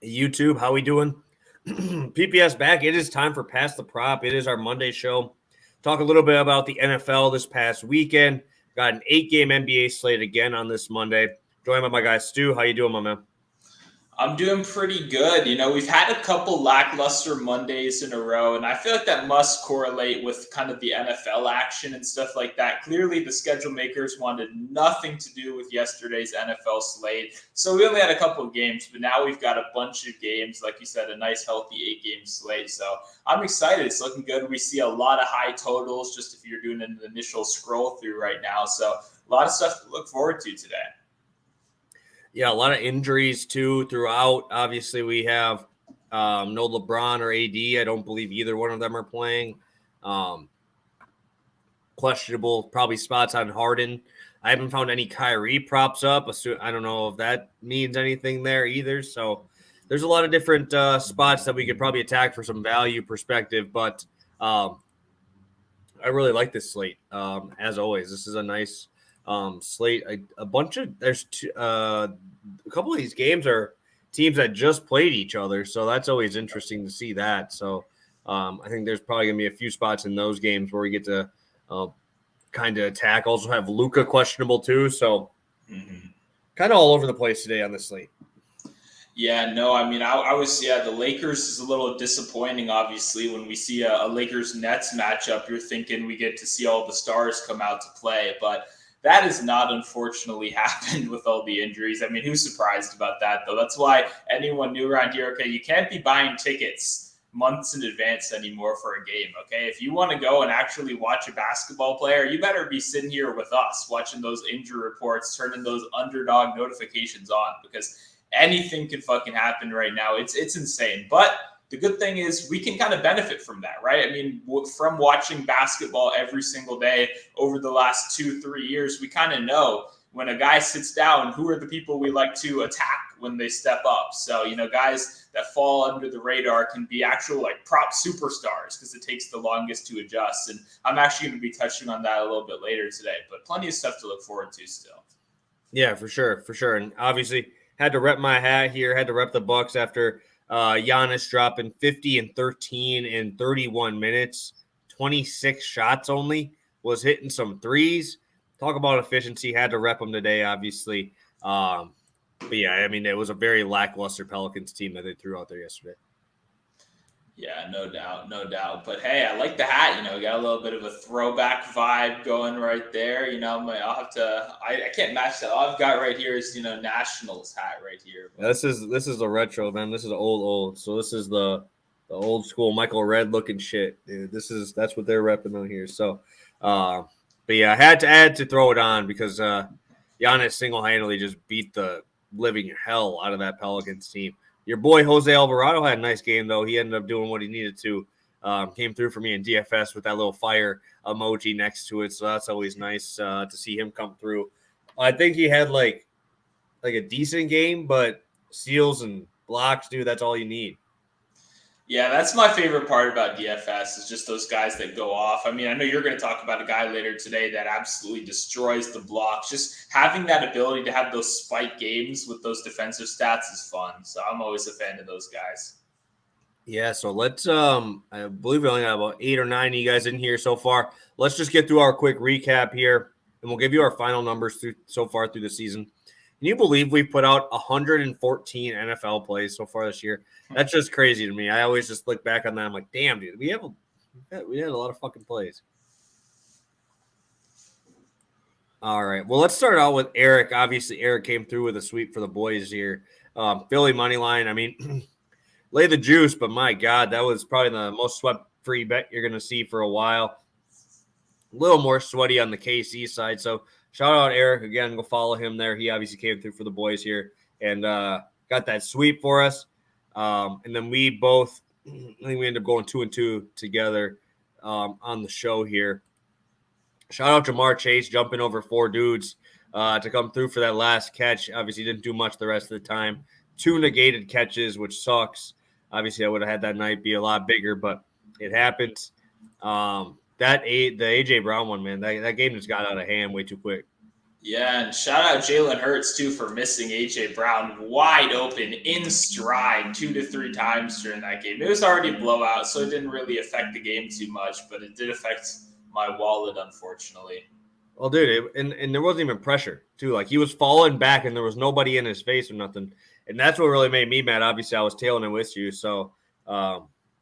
YouTube, how we doing? PPS back. It is time for Pass the Prop. It is our Monday show. Talk a little bit about the NFL this past weekend. Got an 8-game NBA slate again on this Monday. Joined by my guy Stu. How you doing, my man? I'm doing pretty good. We've had a couple lackluster Mondays in a row, and I feel like that must correlate with kind of the NFL action and stuff like that. Clearly, the schedule makers wanted nothing to do with yesterday's NFL slate. So we only had a couple of games, but now we've got a bunch of games. Like you said, a nice, healthy 8-game slate. So I'm excited. It's looking good. We see a lot of high totals just if you're doing an initial scroll through right now. So a lot of stuff to look forward to today. Yeah, a lot of injuries too throughout. Obviously, we have no LeBron or AD. I don't believe either one of them are playing. Questionable, probably spots on Harden. I haven't found any Kyrie props up. I don't know if that means anything there either. So there's a lot of different spots that we could probably attack for some value perspective. But I really like this slate. As always, this is a nice slate. A couple of these games are teams that just played each other, so that's always interesting to see that. So I think there's probably gonna be a few spots in those games where we get to kind of attack. Also have Luka questionable too, so kind of all over the place today on the slate. Yeah, no, I mean, I was, the Lakers is a little disappointing, obviously. When we see a Lakers-Nets matchup, you're thinking we get to see all the stars come out to play. But that has not, unfortunately, happened with all the injuries. I mean, who's surprised about that, though? That's why anyone new around here, okay, you can't be buying tickets months in advance anymore for a game, okay? If you want to go and actually watch a basketball player, you better be sitting here with us watching those injury reports, turning those underdog notifications on, because anything can fucking happen right now. It's insane. But the good thing is we can kind of benefit from that, right? I mean, from watching basketball every single day over the last 2-3 years, we kind of know when a guy sits down, who are the people we like to attack when they step up. So, guys that fall under the radar can be actual like prop superstars because it takes the longest to adjust. And I'm actually going to be touching on that a little bit later today, but plenty of stuff to look forward to still. Yeah, for sure. And obviously had to rep my hat here, had to rep the Bucks after Giannis dropping 50 and 13 in 31 minutes, 26 shots only, was hitting some threes. Talk about efficiency, had to rep them today, obviously. But yeah, I mean, it was a very lackluster Pelicans team that they threw out there yesterday. Yeah, no doubt. But hey, I like the hat. We got a little bit of a throwback vibe going right there. I'll have to. I can't match that. All I've got right here is Nationals hat right here. Yeah, this is the retro, man. This is old. So this is the old school Michael Red looking shit, dude. That's what they're repping on here. So, but yeah, I had to throw it on because Giannis single-handedly just beat the living hell out of that Pelicans team. Your boy Jose Alvarado had a nice game, though. He ended up doing what he needed to. Came through for me in DFS with that little fire emoji next to it. So that's always nice to see him come through. I think he had like a decent game, but steals and blocks, dude, that's all you need. Yeah, that's my favorite part about DFS is just those guys that go off. I mean, I know you're going to talk about a guy later today that absolutely destroys the blocks. Just having that ability to have those spike games with those defensive stats is fun. So I'm always a fan of those guys. Yeah, so let's I believe we only got about 8 or 9 of you guys in here so far. Let's just get through our quick recap here, and we'll give you our final numbers so far through the season. Can you believe we've put out 114 NFL plays so far this year? That's just crazy to me. I always just look back on that. I'm like, damn, dude, we had a lot of fucking plays. All right. Well, let's start out with Eric. Obviously, Eric came through with a sweep for the boys here. Philly money line. I mean, lay the juice, but my God, that was probably the most sweat-free bet you're going to see for a while. A little more sweaty on the KC side. So shout out Eric again. Go follow him there. He obviously came through for the boys here and got that sweep for us. And then we both, I think we ended up going 2-2 together on the show here. Shout out Jamar Chase jumping over 4 dudes to come through for that last catch. Obviously didn't do much the rest of the time. 2 negated catches, which sucks. Obviously I would have had that night be a lot bigger, but it happens. The AJ Brown one, man, that game just got out of hand way too quick. Yeah, and shout out Jalen Hurts too for missing AJ Brown wide open in stride 2 to 3 times during that game. It was already a blowout, so it didn't really affect the game too much, but it did affect my wallet, unfortunately. Well, dude, and there wasn't even pressure too. Like he was falling back, and there was nobody in his face or nothing, and that's what really made me mad. Obviously, I was tailing it with you, so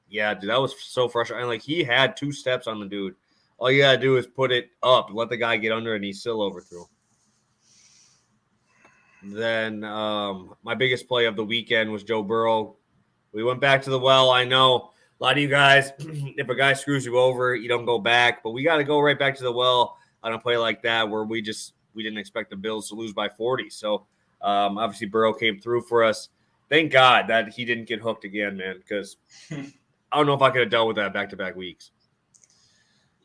yeah, dude, that was so frustrating. Like he had 2 steps on the dude. All you gotta do is put it up, let the guy get under, and he still overthrew. Then my biggest play of the weekend was Joe Burrow. We went back to the well. I know a lot of you guys, if a guy screws you over, you don't go back, but we got to go right back to the well on a play like that where we didn't expect the Bills to lose by 40. So obviously Burrow came through for us. Thank God that he didn't get hooked again, man, because I don't know if I could have dealt with that back-to-back weeks.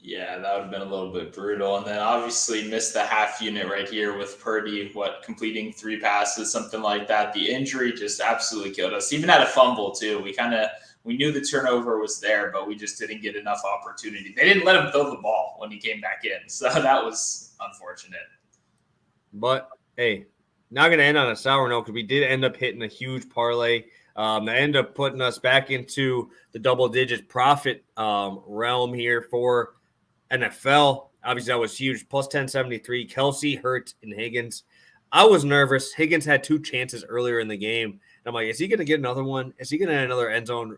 Yeah, that would have been a little bit brutal. And then obviously missed the half unit right here with Purdy, completing 3 passes, something like that. The injury just absolutely killed us. Even had a fumble too. We knew the turnover was there, but we just didn't get enough opportunity. They didn't let him throw the ball when he came back in. So that was unfortunate. But hey, not going to end on a sour note because we did end up hitting a huge parlay. That ended up putting us back into the double-digit profit realm here for NFL. Obviously, that was huge. Plus 1073. Kelsey, Hurt, and Higgins. I was nervous. Higgins had 2 chances earlier in the game. And I'm like, is he going to get another one? Is he going to get another end zone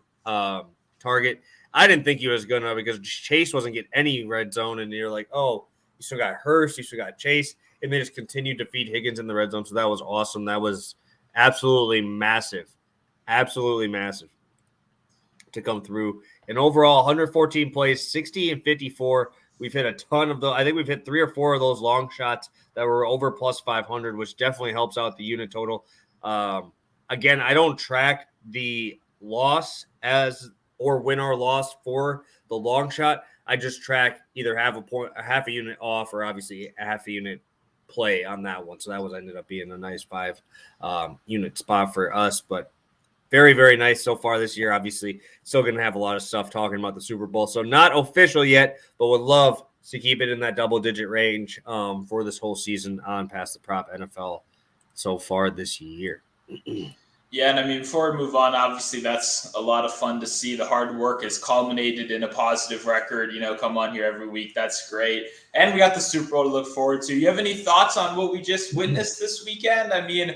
target? I didn't think he was going to because Chase wasn't getting any red zone. And you're like, oh, you still got Hurst. You still got Chase. And they just continued to feed Higgins in the red zone. So that was awesome. That was absolutely massive. Absolutely massive to come through. And overall, 114 plays, 60 and 54. We've hit a ton of those. I think we've hit 3 or 4 of those long shots that were over plus 500, which definitely helps out the unit total. Again, I don't track the loss or win or loss for the long shot. I just track either half a unit off, or obviously a half a unit play on that one. So that ended up being a nice 5 unit spot for us, but very, very nice so far this year. Obviously, still going to have a lot of stuff talking about the Super Bowl. So not official yet, but would love to keep it in that double-digit range for this whole season on Past the Prop NFL so far this year. Yeah, and I mean, before we move on, obviously that's a lot of fun to see. The hard work has culminated in a positive record. Come on here every week. That's great. And we got the Super Bowl to look forward to. You have any thoughts on what we just witnessed this weekend? I mean,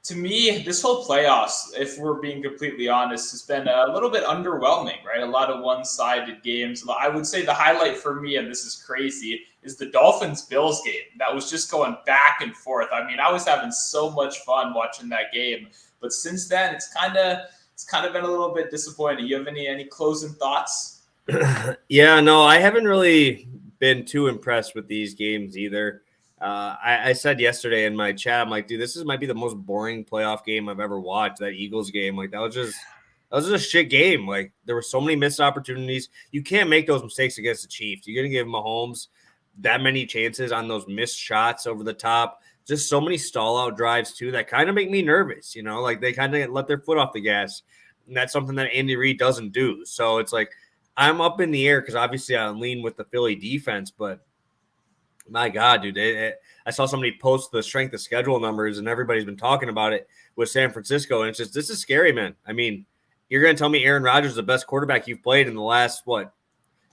to me, this whole playoffs, if we're being completely honest, has been a little bit underwhelming, right? A lot of one-sided games. I would say the highlight for me, and this is crazy, is the Dolphins-Bills game. That was just going back and forth. I mean, I was having so much fun watching that game. But since then, it's kind of been a little bit disappointing. You have any closing thoughts? Yeah, no, I haven't really been too impressed with these games either. I said yesterday in my chat, I'm like, dude, might be the most boring playoff game I've ever watched. That Eagles game, like that was just a shit game. Like there were so many missed opportunities. You can't make those mistakes against the Chiefs. You're gonna give Mahomes that many chances on those missed shots over the top. Just so many stall out drives too that kind of make me nervous. Like they kind of let their foot off the gas, and that's something that Andy Reid doesn't do. So it's like I'm up in the air because obviously I lean with the Philly defense, but my God, dude, I saw somebody post the strength of schedule numbers, and everybody's been talking about it with San Francisco, and it's just this is scary, man. I mean, you're going to tell me Aaron Rodgers is the best quarterback you've played in the last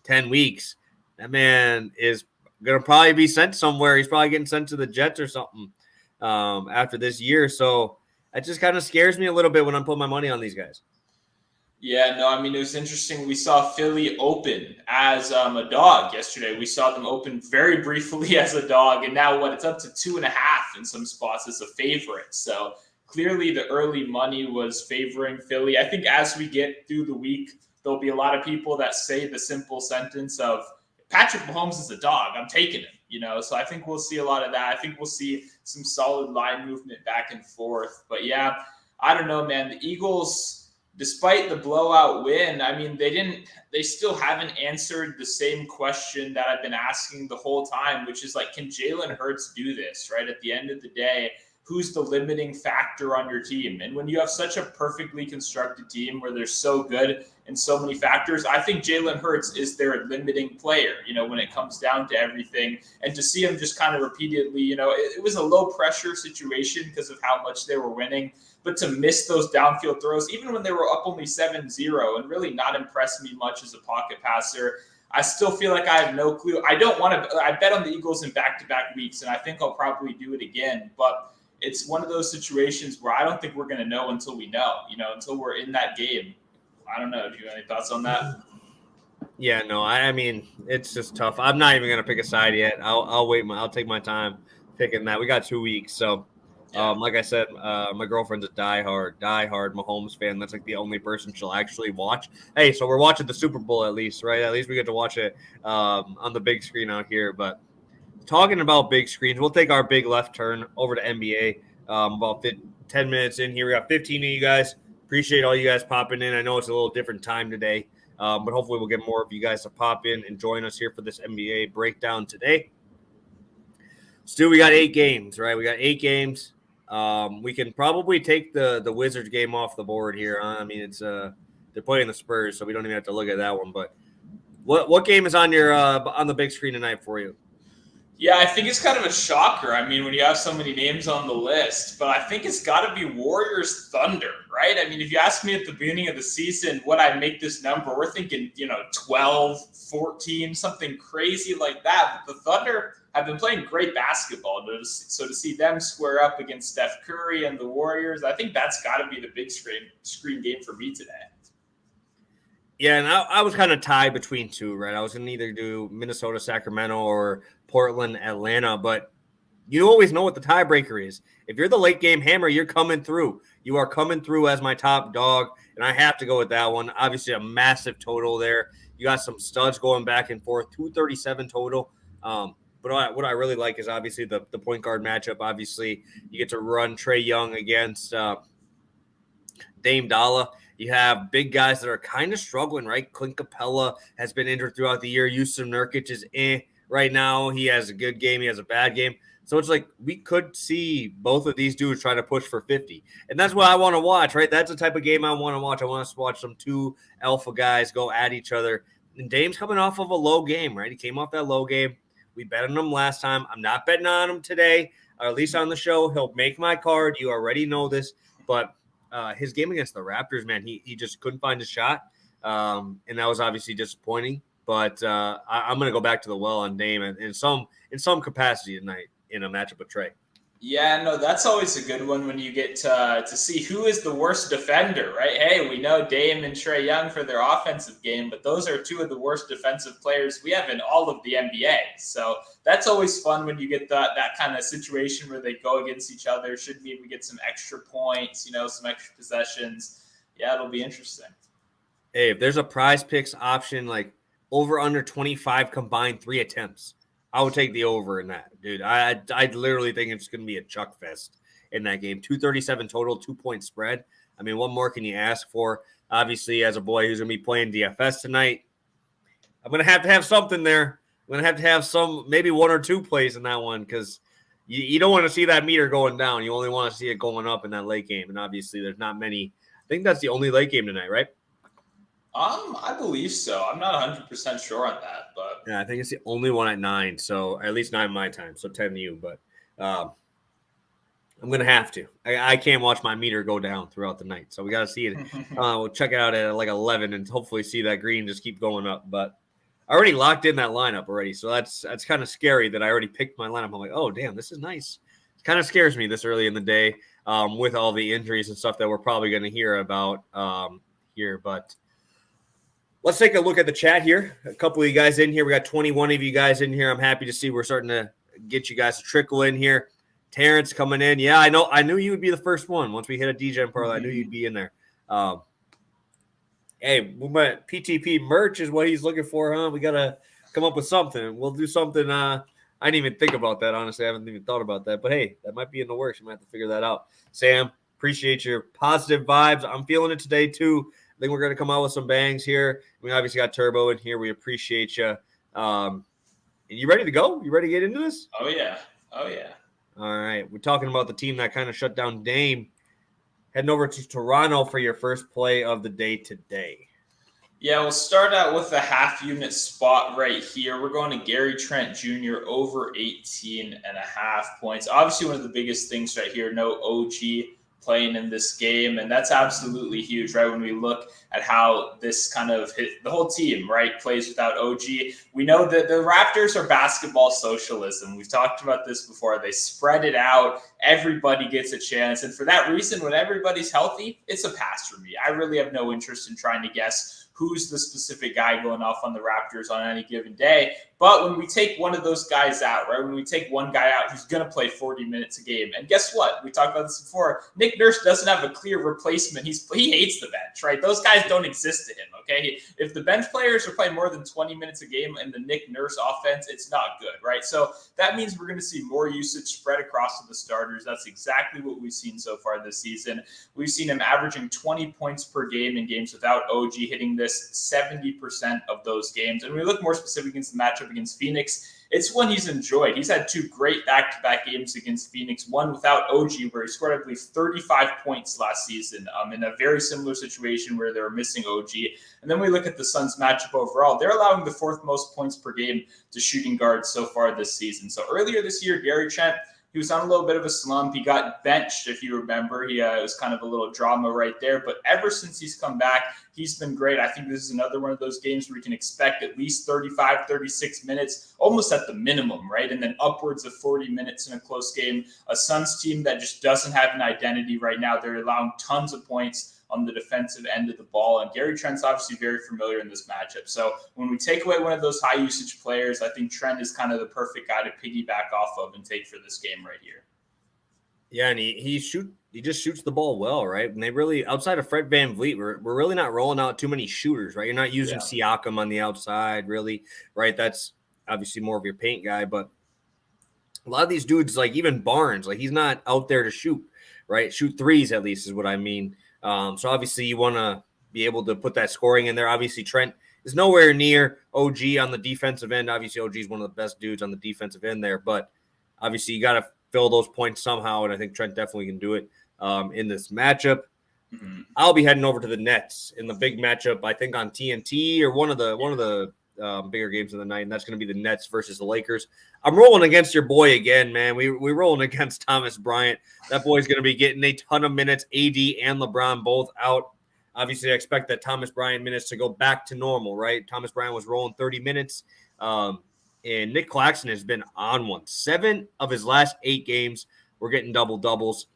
10 weeks? That man is going to probably be sent somewhere. He's probably getting sent to the Jets or something after this year. So that just kind of scares me a little bit when I'm putting my money on these guys. Yeah, no, I mean, it was interesting. We saw Philly open as a dog yesterday. We saw them open very briefly as a dog, and now it's up to 2.5 in some spots as a favorite. So clearly the early money was favoring Philly. I think as we get through the week, there'll be a lot of people that say the simple sentence of Patrick Mahomes is a dog. I'm taking him, So I think we'll see a lot of that. I think we'll see some solid line movement back and forth. But yeah, I don't know, man. The Eagles, despite the blowout win, I mean, they still haven't answered the same question that I've been asking the whole time, which is like, can Jalen Hurts do this, right? At the end of the day, who's the limiting factor on your team. And when you have such a perfectly constructed team where they're so good in so many factors, I think Jalen Hurts is their limiting player, when it comes down to everything. And to see him just kind of repeatedly, it was a low pressure situation because of how much they were winning. But to miss those downfield throws, even when they were up only 7-0 and really not impress me much as a pocket passer, I still feel like I have no clue. I don't want to – I bet on the Eagles in back-to-back weeks, and I think I'll probably do it again. But it's one of those situations where I don't think we're going to know until we know, until we're in that game. I don't know. Do you have any thoughts on that? Yeah, no, I mean, it's just tough. I'm not even going to pick a side yet. I'll wait. I'll take my time picking that. We got 2 weeks. So, like I said, my girlfriend's a diehard Mahomes fan. That's like the only person she'll actually watch. Hey, so we're watching the Super Bowl at least, right? At least we get to watch it on the big screen out here. But talking about big screens, we'll take our big left turn over to NBA. About 10 minutes in here. We got 15 of you guys. Appreciate all you guys popping in. I know it's a little different time today, but hopefully we'll get more of you guys to pop in and join us here for this NBA breakdown today. Still, we got 8 games, right? We got 8 games. We can probably take the Wizards game off the board here. I mean, it's they're playing the Spurs, so we don't even have to look at that one. But what game is on your on the big screen tonight for you? Yeah, I think it's kind of a shocker. I mean, when you have so many names on the list, but I think it's got to be Warriors Thunder, right? I mean, if you asked me at the beginning of the season what I'd make this number, we're thinking, 12, 14, something crazy like that. But the Thunder have been playing great basketball. So to see them square up against Steph Curry and the Warriors, I think that's got to be the big screen game for me today. Yeah, and I was kind of tied between two, right? I was going to either do Minnesota, Sacramento, or Portland, Atlanta, but you always know what the tiebreaker is. If you're the late game hammer, you're coming through. You are coming through as my top dog, and I have to go with that one. Obviously, a massive total there. You got some studs going back and forth, 237 total. But what I really like is obviously the point guard matchup. Obviously, you get to run Trae Young against Dame Dalla. You have big guys that are kind of struggling, right? Clint Capella has been injured throughout the year. Yusuf Nurkic is right now. He has a good game. He has a bad game. So it's like we could see both of these dudes try to push for 50. And that's what I want to watch, right? That's the type of game I want to watch. I want to watch some two alpha guys go at each other. And Dame's coming off of a low game, right? He came off that low game. We bet on him last time. I'm not betting on him today, or at least on the show. He'll make my card. You already know this. But his game against the Raptors, man, he just couldn't find a shot. And that was obviously disappointing. But I'm going to go back to the well on Dame in some capacity tonight in a matchup with Trae. Yeah, no, that's always a good one when you get to see who is the worst defender, right? Hey, we know Dame and Trae Young for their offensive game, but those are two of the worst defensive players we have in all of the NBA. So that's always fun when you get that kind of situation where they go against each other. Should mean we get some extra points, some extra possessions. Yeah, it'll be interesting. Hey, if there's a prize picks option like over under 25 combined 3 attempts, I would take the over in that, dude. I literally think it's going to be a chuck fest in that game. 237 total, 2-point spread. I mean, what more can you ask for? Obviously, as a boy who's going to be playing DFS tonight, I'm going to have something there. I'm going to have some, maybe 1 or 2 plays in that one because you don't want to see that meter going down. You only want to see it going up in that late game. And obviously, there's not many. I think that's the only late game tonight, right? I believe so. I'm not 100% sure on that, but yeah, I think it's the only one at 9. So at least 9 my time, so 10 you. But I'm gonna have to. I can't watch my meter go down throughout the night, so we got to see it. We'll check it out at like 11 and hopefully see that green just keep going up. But I already locked in that lineup already, so that's kind of scary that I already picked my lineup. I'm like, oh damn, this is nice. It kind of scares me this early in the day with all the injuries and stuff that we're probably going to hear about here, but. Let's take a look at the chat here. A couple of you guys in here. We got 21 of you guys in here. I'm happy to see we're starting to get you guys to trickle in here. Terrence coming in. Yeah, I knew you would be the first one. Once we hit a DJ Parlay, I knew you'd be in there. Hey, PTP merch is what he's looking for, huh? We got to come up with something. We'll do something. I didn't even think about that, honestly. I haven't even thought about that. But, hey, that might be in the works. You might have to figure that out. Sam, appreciate your positive vibes. I'm feeling it today, too. I think we're going to come out with some bangs here. We obviously got Turbo in here. We appreciate you. You ready to go? You ready to get into this? Oh, yeah. All right. We're talking about the team that kind of shut down Dame. Heading over to Toronto for your first play of the day today. Yeah, we'll start out with a half unit spot right here. We're going to Gary Trent Jr. over 18.5 points. Obviously, one of the biggest things right here, no OG playing in this game, and that's absolutely huge, right? When we look at how this kind of hit the whole team, right, plays without OG. We know that the Raptors are basketball socialism. We've talked about this before. They spread it out. Everybody gets a chance. And for that reason, when everybody's healthy, it's a pass for me. I really have no interest in trying to guess who's the specific guy going off on the Raptors on any given day. But when we take one of those guys out, right, when we take one guy out who's going to play 40 minutes a game, and guess what? We talked about this before. Nick Nurse doesn't have a clear replacement. He hates the bench, right? Those guys don't exist to him, okay? If the bench players are playing more than 20 minutes a game in the Nick Nurse offense, it's not good, right? So that means we're going to see more usage spread across to the starters. That's exactly what we've seen so far this season. We've seen him averaging 20 points per game in games without OG, hitting this 70% of those games. And when we look more specific against the matchup against Phoenix, it's one he's enjoyed. He's had two great back-to-back games against Phoenix, one without OG, where he scored, I believe, 35 points last season in a very similar situation where they were missing OG. And then we look at the Suns matchup overall. They're allowing the fourth most points per game to shooting guards so far this season. So earlier this year, Gary Trent, he was on a little bit of a slump. He got benched, if you remember. It was kind of a little drama right there. But ever since he's come back, he's been great. I think this is another one of those games where we can expect at least 35, 36 minutes, almost at the minimum, right? And then upwards of 40 minutes in a close game. A Suns team that just doesn't have an identity right now. They're allowing tons of points on the defensive end of the ball. And Gary Trent's obviously very familiar in this matchup. So when we take away one of those high usage players, I think Trent is kind of the perfect guy to piggyback off of and take for this game right here. Yeah, and he just shoots the ball well, right? And they really, outside of Fred VanVleet, we're really not rolling out too many shooters, right? You're not using Siakam on the outside, really, right? That's obviously more of your paint guy, but a lot of these dudes, like even Barnes, like he's not out there to shoot, right? Shoot threes at least is what I mean. So obviously you want to be able to put that scoring in there. Obviously Trent is nowhere near OG on the defensive end. Obviously OG is one of the best dudes on the defensive end there, but obviously you got to fill those points somehow, and I think Trent definitely can do it in this matchup. Mm-hmm. I'll be heading over to the Nets in the big matchup, I think on TNT or one of the bigger games of the night, and that's going to be the Nets versus the Lakers. I'm rolling against your boy again, man. We're rolling against Thomas Bryant. That boy's going to be getting a ton of minutes. AD and LeBron both out. Obviously, I expect that Thomas Bryant minutes to go back to normal, right? Thomas Bryant was rolling 30 minutes, and Nick Claxton has been on one. 7 of his last 8 games, we're getting double-doubles,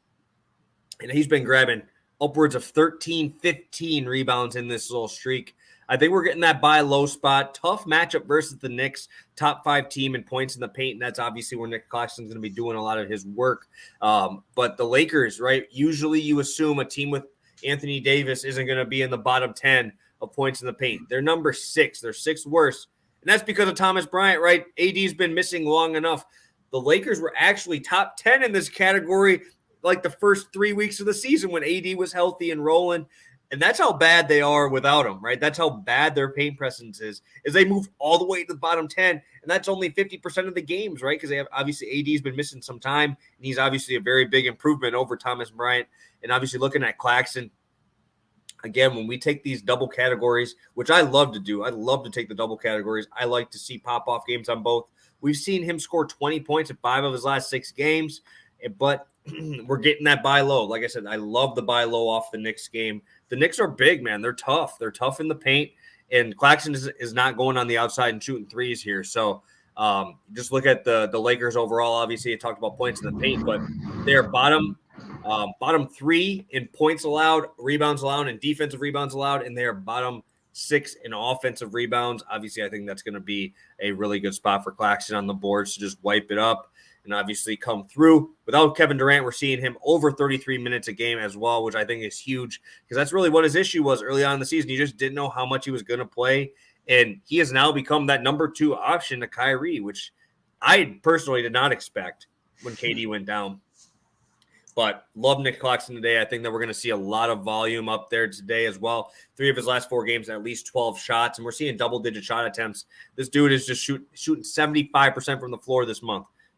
and he's been grabbing upwards of 13, 15 rebounds in this little streak. I think we're getting that buy low spot. Tough matchup versus the Knicks, top 5 team in points in the paint, and that's obviously where Nick Claxton's going to be doing a lot of his work. But the Lakers, right, usually you assume a team with Anthony Davis isn't going to be in the bottom 10 of points in the paint. They're number 6. They're 6th worst, and that's because of Thomas Bryant, right? AD's been missing long enough. The Lakers were actually top 10 in this category like the first 3 weeks of the season when AD was healthy and rolling. And that's how bad they are without him, right? That's how bad their paint presence is they move all the way to the bottom 10, and that's only 50% of the games, right? Because they have obviously AD's been missing some time, and he's obviously a very big improvement over Thomas Bryant. And obviously looking at Claxton, again, when we take these double categories, which I love to do, I love to take the double categories. I like to see pop-off games on both. We've seen him score 20 points in 5 of his last 6 games, but we're getting that buy low. Like I said, I love the buy low off the Knicks game. The Knicks are big, man. They're tough. They're tough in the paint, and Claxton is not going on the outside and shooting threes here. So just look at the Lakers overall. Obviously, I talked about points in the paint, but they're bottom 3 in points allowed, rebounds allowed, and defensive rebounds allowed, and they're bottom 6 in offensive rebounds. Obviously, I think that's going to be a really good spot for Claxton on the boards to just wipe it up and obviously come through. Without Kevin Durant, we're seeing him over 33 minutes a game as well, which I think is huge because that's really what his issue was early on in the season. He just didn't know how much he was going to play, and he has now become that number 2 option to Kyrie, which I personally did not expect when KD went down. But love Nick Claxton today. I think that we're going to see a lot of volume up there today as well. 3 of his last 4 games, at least 12 shots, and we're seeing double-digit shot attempts. This dude is just shooting 75% from the floor this month.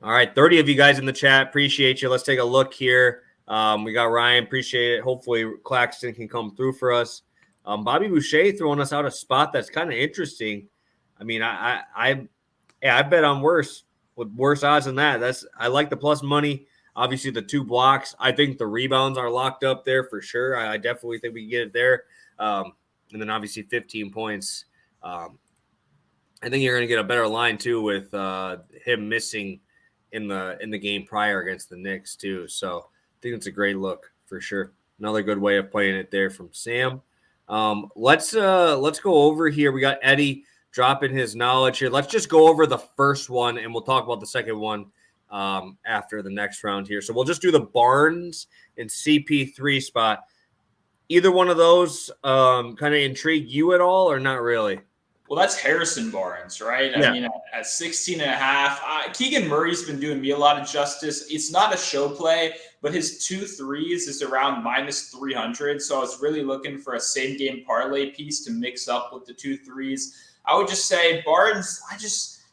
All right, 30 of you guys in the chat. Appreciate you. Let's take a look here. We got Ryan. Appreciate it. Hopefully Claxton can come through for us. Bobby Boucher throwing us out a spot that's kind of interesting. I mean, I bet on worse with worse odds than that. I like the plus money. Obviously, the 2 blocks. I think the rebounds are locked up there for sure. I definitely think we can get it there. And then obviously 15 points. I think you're going to get a better line too with him missing in the game prior against the Knicks too. So I think it's a great look for sure. Another good way of playing it there from Sam. Let's go over here. We got Eddie dropping his knowledge here. Let's just go over the first one and we'll talk about the second one after the next round here. So we'll just do the Barnes and CP3 spot. Either one of those kind of intrigue you at all or not really? Well, that's Harrison Barnes, right? Yeah. I mean, at 16 and a half, Keegan Murray's been doing me a lot of justice. It's not a show play, but his 2 threes is around minus 300. So I was really looking for a same game parlay piece to mix up with the 2 threes. I would just say Barnes,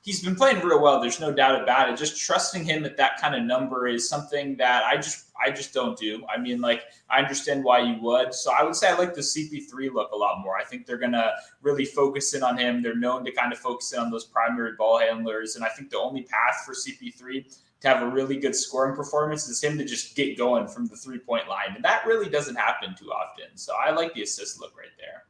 he's been playing real well. There's no doubt about it. Just trusting him at that kind of number is something that I just don't do. I mean, like, I understand why you would. So I would say I like the CP3 look a lot more. I think they're going to really focus in on him. They're known to kind of focus in on those primary ball handlers. And I think the only path for CP3 to have a really good scoring performance is him to just get going from the 3-point line. And that really doesn't happen too often. So I like the assist look right there.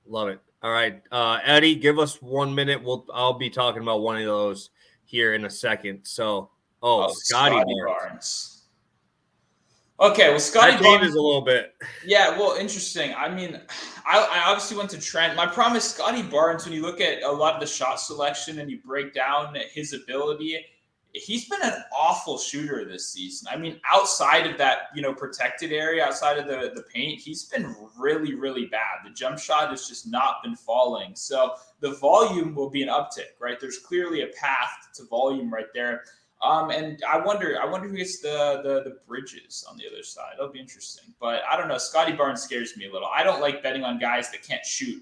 Love it. All right, Eddie, give us 1 minute. I'll be talking about one of those here in a second. So, Scotty Barnes. Okay, well, Scotty Barnes is a little bit. Yeah, well, interesting. I mean, I obviously went to Trent. My problem is Scotty Barnes, when you look at a lot of the shot selection and you break down his ability, he's been an awful shooter this season. I mean, outside of that, protected area, outside of the paint, he's been really, really bad. The jump shot has just not been falling. So the volume will be an uptick, right? There's clearly a path to volume right there. And I wonder who gets the Bridges on the other side. That'll be interesting. But I don't know. Scotty Barnes scares me a little. I don't like betting on guys that can't shoot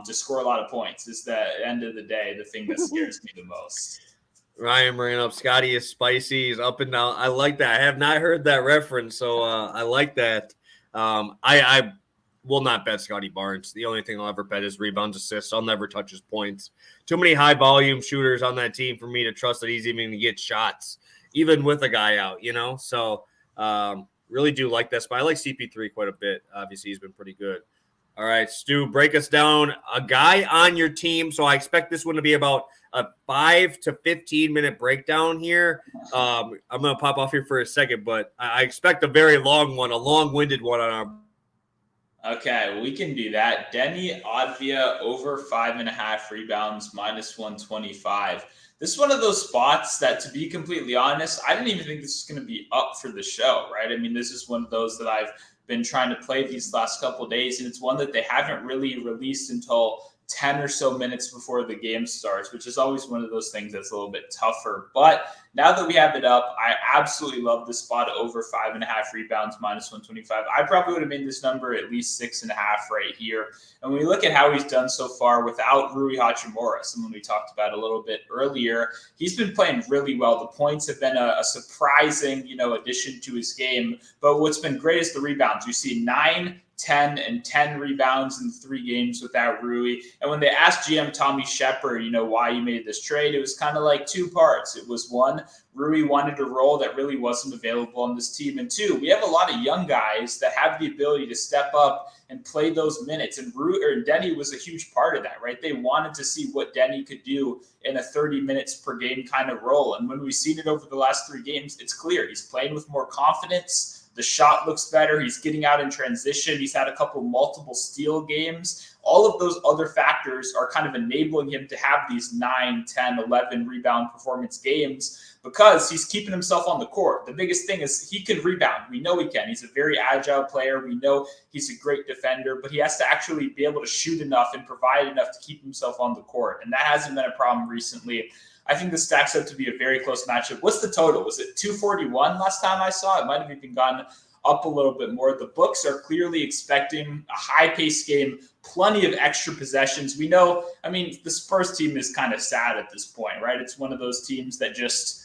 to score a lot of points. It's the end of the day, the thing that scares me the most. Ryan bringing up Scotty is spicy. He's up and down. I like that. I have not heard that reference, so I like that. I will not bet Scotty Barnes. The only thing I'll ever bet is rebounds, assists. I'll never touch his points. Too many high volume shooters on that team for me to trust that he's even going to get shots, even with a guy out, So really do like this. But I like CP3 quite a bit. Obviously, he's been pretty good. All right, Stu, break us down a guy on your team. So I expect this one to be about a 5 to 15 minute breakdown here. I'm going to pop off here for a second, but I expect a very long one, a long-winded one on our. Okay, we can do that. Denny Advia over 5.5 rebounds, minus 125. This is one of those spots that, to be completely honest, I didn't even think this was going to be up for the show, right? I mean, this is one of those that I've been trying to play these last couple of days, and it's one that they haven't really released until 10 or so minutes before the game starts, which is always one of those things that's a little bit tougher. But now that we have it up, I absolutely love this spot over 5.5 rebounds, minus 125. I probably would have made this number at least 6.5 right here. And when we look at how he's done so far without Rui Hachimura, someone we talked about a little bit earlier, he's been playing really well. The points have been a surprising, addition to his game. But what's been great is the rebounds. You see 9, 10, and 10 rebounds in 3 games without Rui. And when they asked GM Tommy Shepard, why you made this trade, it was kind of like 2 parts. It was 1, Rui wanted a role that really wasn't available on this team. And 2, we have a lot of young guys that have the ability to step up and play those minutes. And Denny was a huge part of that, right? They wanted to see what Denny could do in a 30 minutes per game kind of role. And when we've seen it over the last 3 games, it's clear he's playing with more confidence. The shot looks better. He's getting out in transition. He's had a couple multiple steal games. All of those other factors are kind of enabling him to have these 9, 10, 11 rebound performance games because he's keeping himself on the court. The biggest thing is he can rebound. We know he can. He's a very agile player. We know he's a great defender, but he has to actually be able to shoot enough and provide enough to keep himself on the court. And that hasn't been a problem recently. I think this stacks up to be a very close matchup. What's the total? Was it 241 last time I saw? It might have even gone up a little bit more. The books are clearly expecting a high-paced game, plenty of extra possessions. We know, I mean, the Spurs team is kind of sad at this point, right? It's one of those teams that just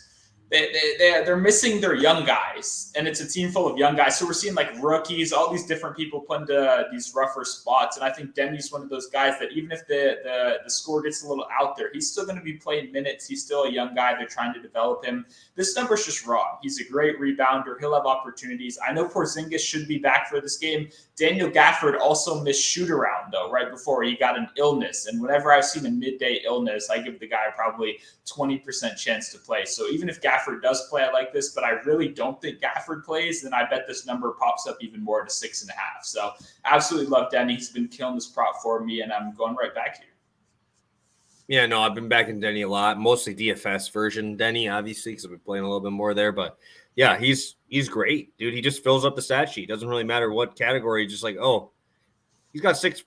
they're missing their young guys, and it's a team full of young guys. So we're seeing like rookies, all these different people put into these rougher spots. And I think Denny's one of those guys that even if the score gets a little out there, he's still going to be playing minutes. He's still a young guy. They're trying to develop him. This number's just wrong. He's a great rebounder. He'll have opportunities. I know Porzingis should be back for this game. Daniel Gafford also missed shoot-around, though, right before he got an illness. And whenever I've seen a midday illness, I give the guy probably 20% chance to play. So even if Gafford does play, I like this, but I really don't think Gafford plays, then I bet this number pops up even more to 6.5. So absolutely love Denny. He's been killing this prop for me, and I'm going right back here. Yeah, no, I've been backing Denny a lot, mostly DFS version Denny, obviously, because I've been playing a little bit more there. But yeah, he's great, dude. He just fills up the stat sheet. Doesn't really matter what category. Just like, oh, he's got six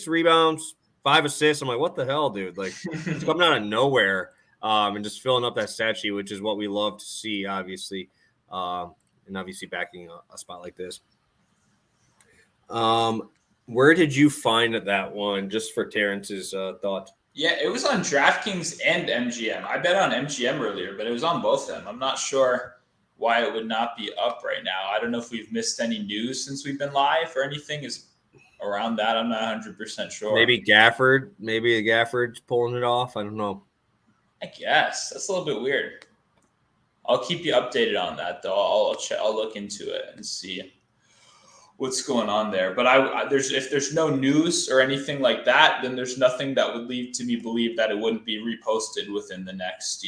rebounds, 5 assists. I'm like, what the hell, dude? Like, he's coming out of nowhere and just filling up that stat sheet, which is what we love to see, obviously, and obviously backing a spot like this. Where did you find that one, just for Terrence's thought? Yeah, it was on DraftKings and MGM. I bet on MGM earlier, but it was on both of them. I'm not sure why it would not be up right now. I don't know if we've missed any news since we've been live or anything is around that. I'm not 100% sure. Maybe Gafford's pulling it off. I don't know. I guess. That's a little bit weird. I'll keep you updated on that, though. I'll look into it and see what's going on there. But if there's no news or anything like that, then there's nothing that would lead to me believe that it wouldn't be reposted within the next,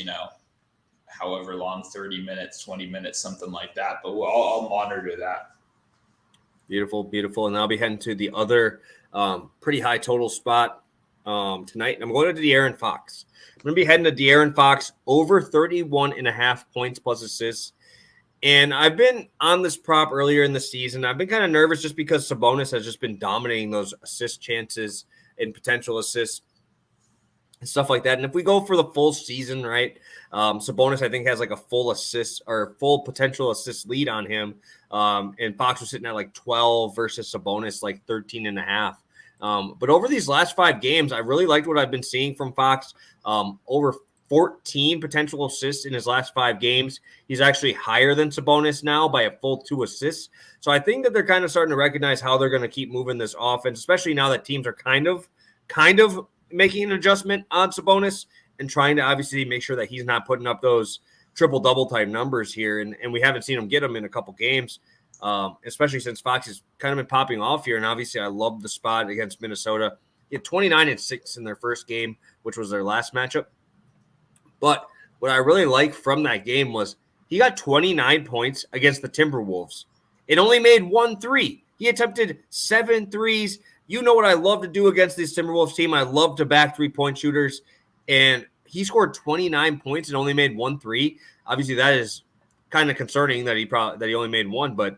however long, 30 minutes, 20 minutes, something like that. But I'll monitor that. Beautiful. And I'll be heading to the other pretty high total spot tonight. I'm going to De'Aaron Fox. I'm going to be heading to De'Aaron Fox over 31.5 points plus assists. And I've been on this prop earlier in the season. I've been kind of nervous just because Sabonis has just been dominating those assist chances and potential assists and stuff like that. And if we go for the full season, right, Sabonis, I think, has like a full assist or full potential assist lead on him. And Fox was sitting at like 12 versus Sabonis like 13.5. But over these last 5 games, I really liked what I've been seeing from Fox. Over 14 potential assists in his last 5 games. He's actually higher than Sabonis now by a full 2 assists. So I think that they're kind of starting to recognize how they're going to keep moving this offense, especially now that teams are kind of making an adjustment on Sabonis and trying to obviously make sure that he's not putting up those triple-double type numbers here. And we haven't seen him get them in a couple games, especially since Fox has kind of been popping off here. And obviously I love the spot against Minnesota. He had 29-6 in their first game, which was their last matchup. But what I really liked from that game was he got 29 points against the Timberwolves. It only made 1 3. He attempted 7 threes. You know what I love to do against this Timberwolves team? I love to back 3-point shooters. And he scored 29 points and only made 1 3. Obviously, that is kind of concerning that he only made 1. But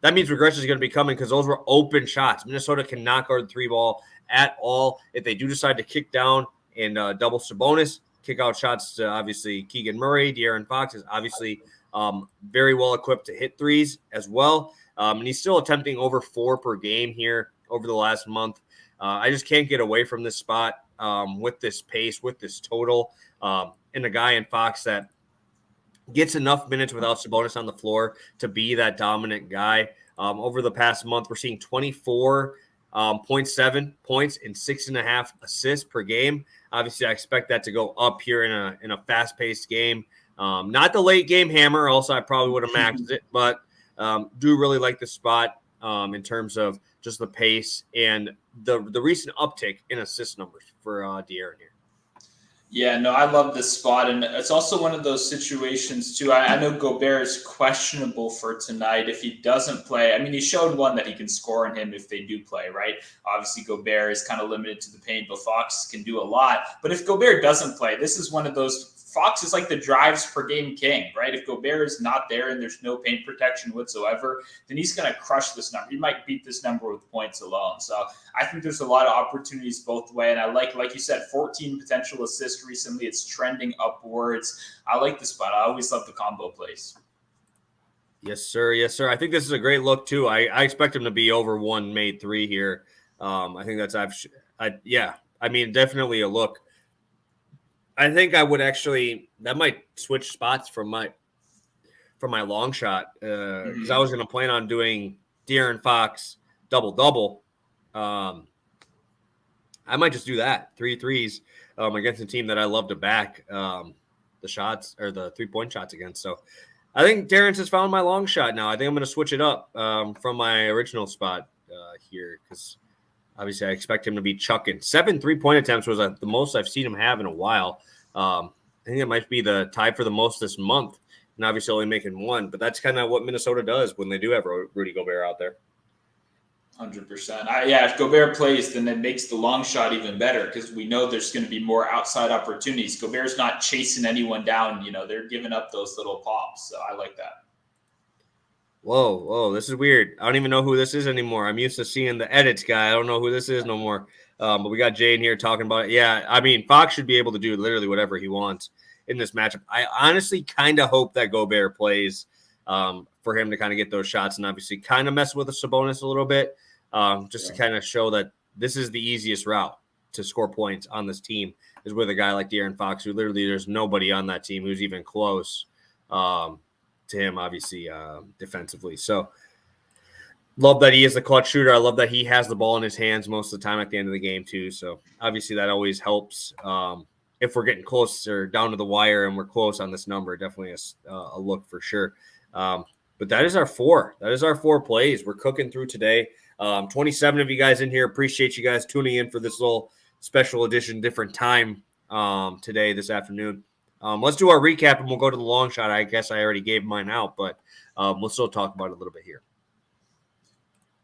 that means regression is going to be coming because those were open shots. Minnesota cannot guard the 3-ball at all. If they do decide to kick down and double Sabonis, kick out shots to obviously Keegan Murray. De'Aaron Fox is obviously very well equipped to hit threes as well. And he's still attempting over 4 per game here over the last month. I just can't get away from this spot with this pace, with this total, and a guy in Fox that gets enough minutes without Sabonis on the floor to be that dominant guy. Over the past month, we're seeing 24.7 points and 6.5 assists per game. Obviously, I expect that to go up here in a fast-paced game. Not the late game hammer, else I probably would have maxed it, but do really like the spot in terms of just the pace and the recent uptick in assist numbers for De'Aaron here. Yeah, no, I love this spot. And it's also one of those situations, too. I know Gobert is questionable for tonight if he doesn't play. I mean, he showed one that he can score on him if they do play, right? Obviously, Gobert is kind of limited to the paint, but Fox can do a lot. But if Gobert doesn't play, this is one of those – Fox is like the drives per game king, right? If Gobert is not there and there's no paint protection whatsoever, then he's going to crush this number. He might beat this number with points alone. So I think there's a lot of opportunities both way. And I like you said, 14 potential assists recently. It's trending upwards. I like the spot. I always love the combo plays. Yes, sir. Yes, sir. I think this is a great look too. I expect him to be over 1 made 3 here. I think that's yeah. I mean, definitely a look. I think I would actually that might switch spots from my long shot because I was going to plan on doing De'Aaron Fox double. I might just do that 3 threes against a team that I love to back the shots or the 3-point shots against. So I think Terrence has found my long shot now. I think I'm going to switch it up from my original spot here because obviously I expect him to be chucking. 7 3-point attempts was the most I've seen him have in a while. I think it might be the tie for the most this month, and obviously only making 1. But that's kind of what Minnesota does when they do have Rudy Gobert out there. 100%. Yeah, if Gobert plays, then it makes the long shot even better because we know there's going to be more outside opportunities. Gobert's not chasing anyone down. They're giving up those little pops. So I like that. Whoa, this is weird. I don't even know who this is anymore. I'm used to seeing the edits guy. I don't know who this is no more. But we got Jay in here talking about it. Yeah, I mean, Fox should be able to do literally whatever he wants in this matchup. I honestly kind of hope that Gobert plays for him to kind of get those shots and obviously kind of mess with the Sabonis a little bit to kind of show that this is the easiest route to score points on this team is with a guy like De'Aaron Fox, who literally there's nobody on that team who's even close to him, obviously, defensively. So love that he is the clutch shooter. I love that he has the ball in his hands most of the time at the end of the game, too. So obviously that always helps. If we're getting closer down to the wire and we're close on this number, definitely a look for sure. But that is our 4. That is our 4 plays. We're cooking through today. 27 of you guys in here. Appreciate you guys tuning in for this little special edition, different time today, this afternoon. Let's do our recap and we'll go to the long shot. I guess I already gave mine out, but we'll still talk about it a little bit here.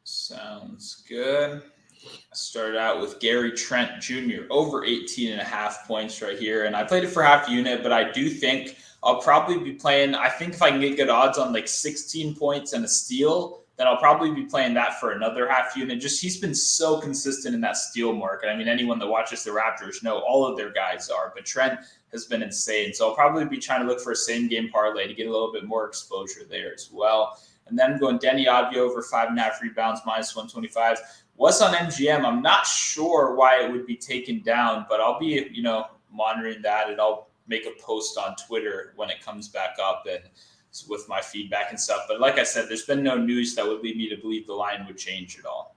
Sounds good. I started out with Gary Trent Jr. over 18.5 points right here. And I played it for half unit, but I do think I'll probably be playing. I think if I can get good odds on like 16 points and a steal, then I'll probably be playing that for another half unit. Just he's been so consistent in that steal market. I mean, anyone that watches the Raptors know all of their guys are, but Trent has been insane. So I'll probably be trying to look for a same game parlay to get a little bit more exposure there as well. And then I'm going Denny Avdija over 5.5 rebounds, minus 125. What's on MGM? I'm not sure why it would be taken down, but I'll be, monitoring that, and I'll make a post on Twitter when it comes back up and with my feedback and stuff. But like I said, there's been no news that would lead me to believe the line would change at all.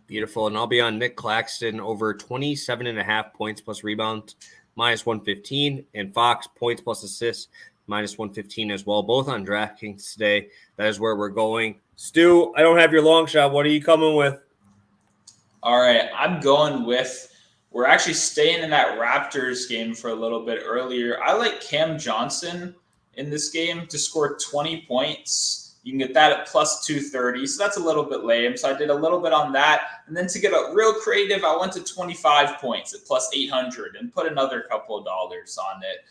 Beautiful. And I'll be on Nick Claxton over 27.5 points plus rebounds, minus 115, and Fox points plus assists, minus 115 as well. Both on DraftKings today. That is where we're going. Stu, I don't have your long shot. What are you coming with? All right. I'm going with, we're actually staying in that Raptors game for a little bit earlier. I like Cam Johnson in this game to score 20 points. You can get that at plus 230. So that's a little bit lame. So I did a little bit on that. And then to get a real creative, I went to 25 points at plus 800 and put another couple of dollars on it.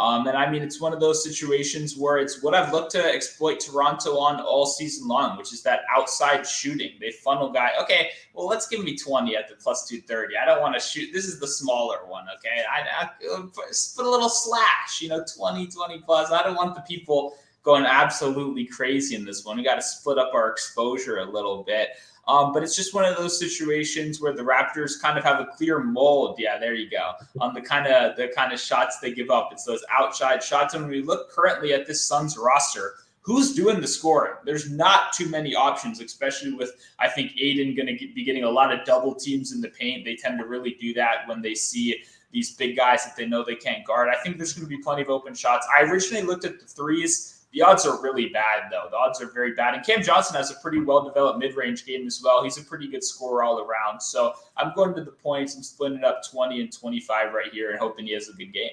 And I mean, it's one of those situations where it's what I've looked to exploit Toronto on all season long, which is that outside shooting. They funnel guy. Okay, well, let's give me 20 at the plus 230. I don't want to shoot. This is the smaller one. Okay, I put a little slash, 20 plus. I don't want the people going absolutely crazy in this one. We got to split up our exposure a little bit. But it's just one of those situations where the Raptors kind of have a clear mold. Yeah, there you go. On the kind of shots they give up. It's those outside shots. And when we look currently at this Suns roster, who's doing the scoring? There's not too many options, especially with, I think, Aiden going to be getting a lot of double teams in the paint. They tend to really do that when they see these big guys that they know they can't guard. I think there's going to be plenty of open shots. I originally looked at the threes. The odds are really bad, though. The odds are very bad. And Cam Johnson has a pretty well-developed mid-range game as well. He's a pretty good scorer all around. So I'm going to the points and splitting it up 20 and 25 right here and hoping he has a good game.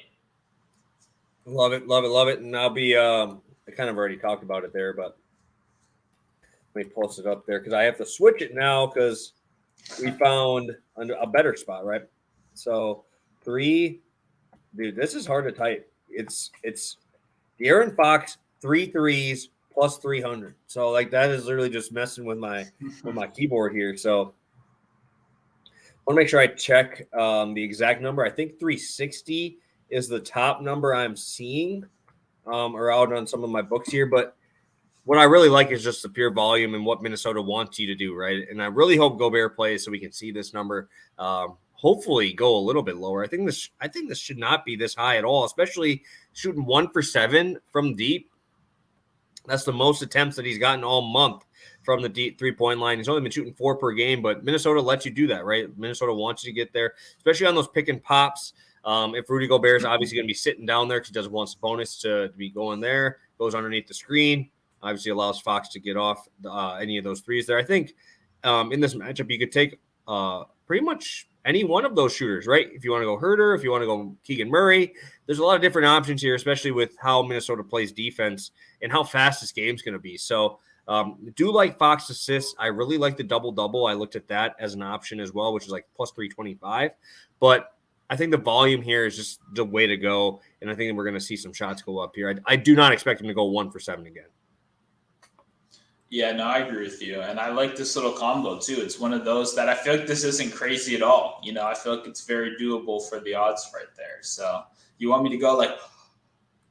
Love it, love it, love it. And I'll be I kind of already talked about it there, but let me post it up there because I have to switch it now because we found a better spot, right? So 3, dude, this is hard to type. It's De'Aaron Fox, 3 threes plus 300. So like that is literally just messing with my keyboard here. So I want to make sure I check the exact number. I think 360 is the top number I'm seeing or out on some of my books here. But what I really like is just the pure volume and what Minnesota wants you to do, right? And I really hope Gobert plays so we can see this number hopefully go a little bit lower. I think this should not be this high at all, especially shooting 1 for 7 from deep. That's the most attempts that he's gotten all month from the deep 3-point line. He's only been shooting 4 per game, but Minnesota lets you do that, right? Minnesota wants you to get there, especially on those pick and pops. If Rudy Gobert is obviously going to be sitting down there because he doesn't want Sabonis to be going there, goes underneath the screen, obviously allows Fox to get off any of those threes there. I think in this matchup, you could take pretty much any one of those shooters, right? If you want to go Herter, if you want to go Keegan Murray, there's a lot of different options here, especially with how Minnesota plays defense and how fast this game's going to be. So do like Fox assists. I really like the double-double. I looked at that as an option as well, which is like plus 325. But I think the volume here is just the way to go, and I think we're going to see some shots go up here. I do not expect him to go 1 for 7 again. Yeah, no, I agree with you. And I like this little combo too. It's one of those that I feel like this isn't crazy at all. I feel like it's very doable for the odds right there. So you want me to go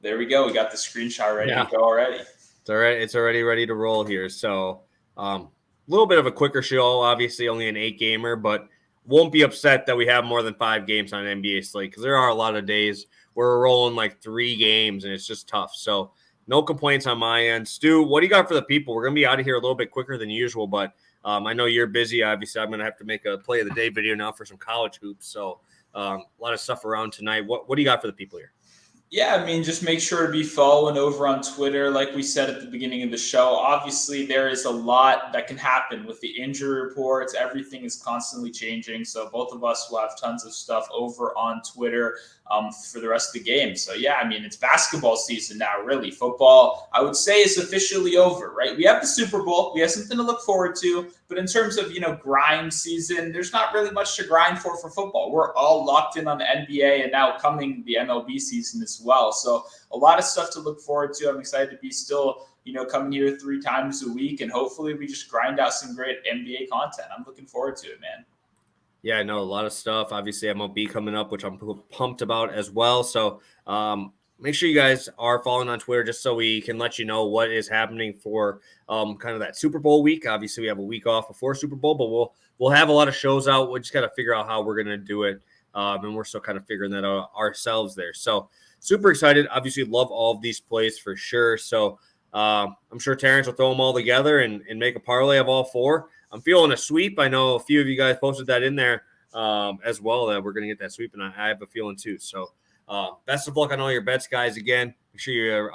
there we go. We got the screenshot ready to go already. It's all right. It's already ready to roll here. So a little bit of a quicker show, obviously only an 8-gamer, but won't be upset that we have more than 5 games on NBA slate because there are a lot of days where we're rolling 3 games and it's just tough. So no complaints on my end. Stu, what do you got for the people? We're going to be out of here a little bit quicker than usual, but I know you're busy. Obviously, I'm going to have to make a play of the day video now for some college hoops. So a lot of stuff around tonight. What do you got for the people here? Yeah, just make sure to be following over on Twitter. Like we said at the beginning of the show, obviously there is a lot that can happen with the injury reports. Everything is constantly changing. So both of us will have tons of stuff over on Twitter for the rest of the game. So yeah, it's basketball season now, really. Football, I would say, is officially over, right? We have the Super Bowl. We have something to look forward to. But in terms of, grind season, there's not really much to grind for football. We're all locked in on the NBA and now coming the MLB season as well. So a lot of stuff to look forward to. I'm excited to be still, coming here 3 times a week. And hopefully we just grind out some great NBA content. I'm looking forward to it, man. Yeah, I know a lot of stuff. Obviously, MLB coming up, which I'm pumped about as well. So make sure you guys are following on Twitter just so we can let you know what is happening for kind of that Super Bowl week. Obviously, we have a week off before Super Bowl, but we'll have a lot of shows out. We just got to figure out how we're going to do it, and we're still kind of figuring that out ourselves there. So super excited. Obviously, love all of these plays for sure. So I'm sure Terrence will throw them all together and make a parlay of all 4. I'm feeling a sweep. I know a few of you guys posted that in there as well, that we're going to get that sweep, and I have a feeling too. So best of luck on all your bets, guys. Again, make sure you're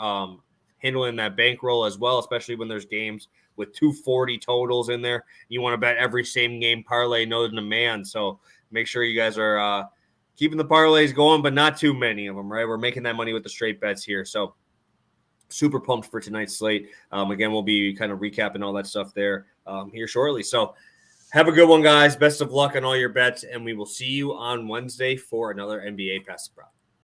handling that bankroll as well, especially when there's games with 240 totals in there. You want to bet every same game parlay known to man. So make sure you guys are keeping the parlays going, but not too many of them, right? We're making that money with the straight bets here. So super pumped for tonight's slate. Again, we'll be kind of recapping all that stuff there here shortly. So have a good one, guys. Best of luck on all your bets, and we will see you on Wednesday for another NBA Pass the Prop.